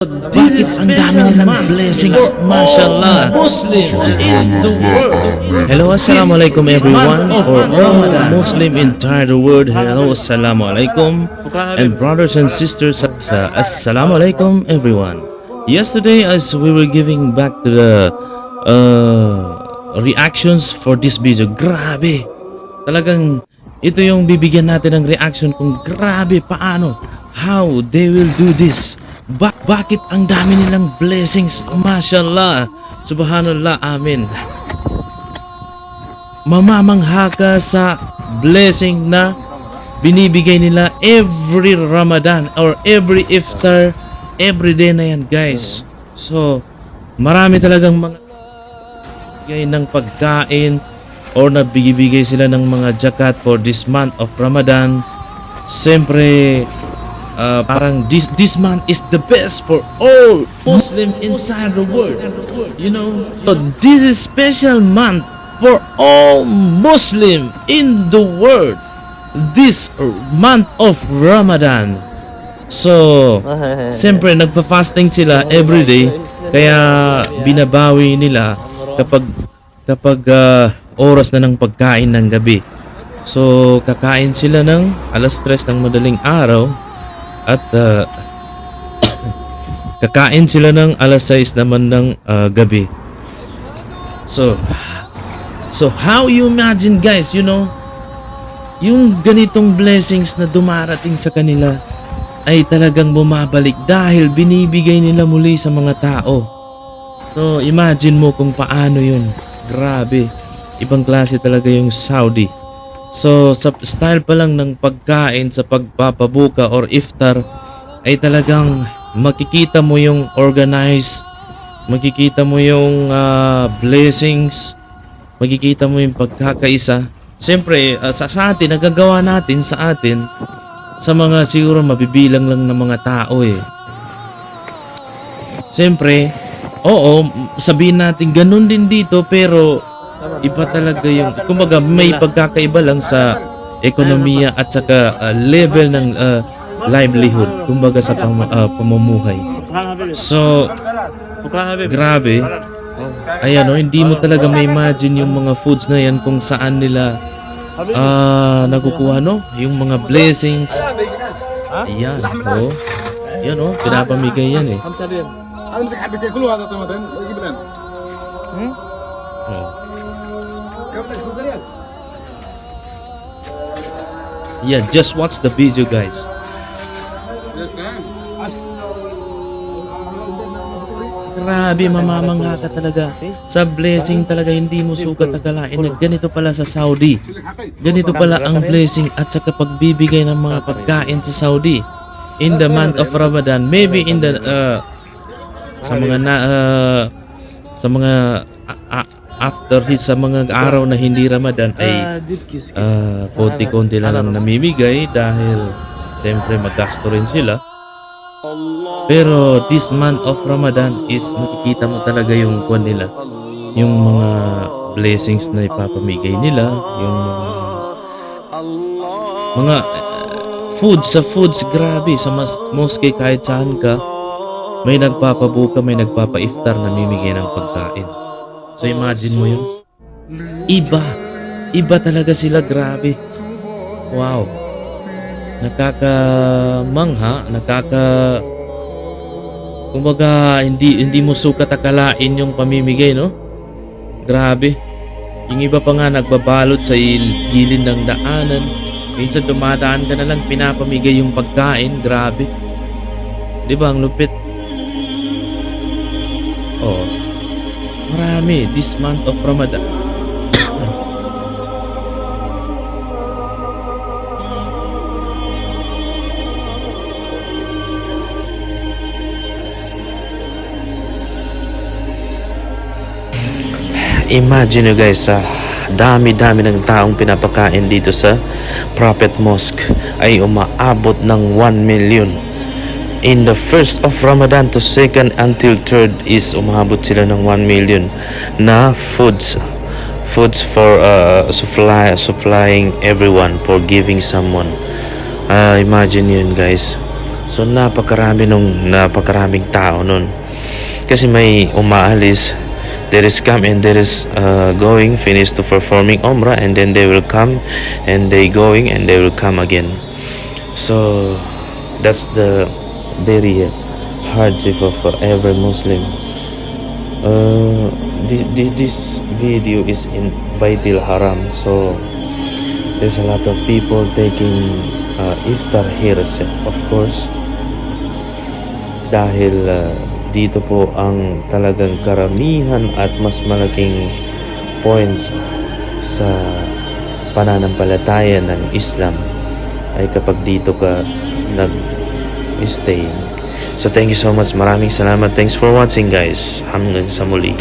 Bakit ang dami nilang blessings, mashallah. Muslims in the world. Hello, assalamualaikum everyone. For all Muslim entire world, hello, assalamualaikum. And brothers and sisters, assalamualaikum everyone. Yesterday, as we were giving back to the reactions for this video, grabe. Talagang ito yung bibigyan natin ng reaction kung grabe paano, how they will do this. Bakit ang dami nilang blessings, mashallah, subhanallah, amin. Mamamangha ka sa blessing na binibigay nila every Ramadan or every iftar, every day na yan, guys. So marami talagang mga bigay ng pagkain or nabibigay sila ng mga zakat for this month of Ramadan. Siyempre parang this month is the best for all Muslim inside the world, you know. So this is special month for all Muslim in the world, this month of Ramadan. So siyempre nagpa-fasting sila every day, kaya binabawi nila kapag oras na ng pagkain ng gabi. So kakain sila ng alas 3 ng madaling araw at kakain sila ng alas 6 naman ng gabi. So how you imagine, guys, you know, yung ganitong blessings na dumarating sa kanila ay talagang bumabalik dahil binibigay nila muli sa mga tao. So imagine mo kung paano yun. Grabe, ibang klase talaga yung Saudi. So sa style pa lang ng pagkain sa pagpapabuka or iftar ay talagang makikita mo yung organize, makikita mo yung blessings, makikita mo yung pagkakaisa. Siyempre sa atin, nagagawa natin sa atin sa mga siguro mabibilang lang ng mga tao eh. Siyempre, oo, sabihin natin ganun din dito, pero iba talaga yung, kumbaga may pagkakaiba lang sa ekonomiya at saka level ng livelihood, kumbaga sa pamumuhay. So grabe, ayan o, hindi mo talaga may imagine yung mga foods na yan kung saan nila nakukuha, no, yung mga blessings. Ayan o, yan o, pinapamigay yan eh. Yeah, just watch the video, guys. Grabe, mamamangha ka talaga sa blessing talaga, hindi mo sukat akalain na ganito pala sa Saudi. Ganito pala ang blessing at sa pagbibigay ng mga pagkain sa Saudi in the month of Ramadan. Maybe in the sa mga after sa mga araw na hindi Ramadan ay konti-konti lang ang namimigay dahil siyempre maggasto rin sila. Pero this month of Ramadan is makikita mo talaga yung kuwan nila, yung mga blessings na ipapamigay nila, yung mga foods, grabe sa mosque, kahit saan ka may nagpapabuka, may nagpapa-iftar, namimigay ng pagkain. So imagine mo yun. Iba talaga sila, grabe. Wow. Nakakamangha, kumbaga hindi mo sukat akalain yung pamimigay, no? Grabe. Yung iba pa nga nagbabalot sa gilid ng daanan. Minsan dumadaan ka na lang, pinapamigay yung pagkain, grabe. Di ba ang lupit? Oh. Marami this month of Ramadan. Imagine nyo, guys, dami-dami ng taong pinapakain dito sa Prophet Mosque ay umaabot ng 1 million. In the first of Ramadan to second until third is umabot sila ng 1 million na foods for supplying everyone, for giving someone. Imagine yun, guys. So napakaraming tao nun. Kasi may umaalis, there is come and there is going, finish to performing Umrah, and then they will come and they going and they will come again. So that's the very hardship of every Muslim. This video is in Baitul Haram, so there's a lot of people taking iftar here, of course, dahil dito po ang talagang karamihan at mas malaking points sa pananampalataya ng Islam ay kapag dito ka nag-stay. So thank you so much. Maraming salamat. Thanks for watching, guys. Hanggang sa muli.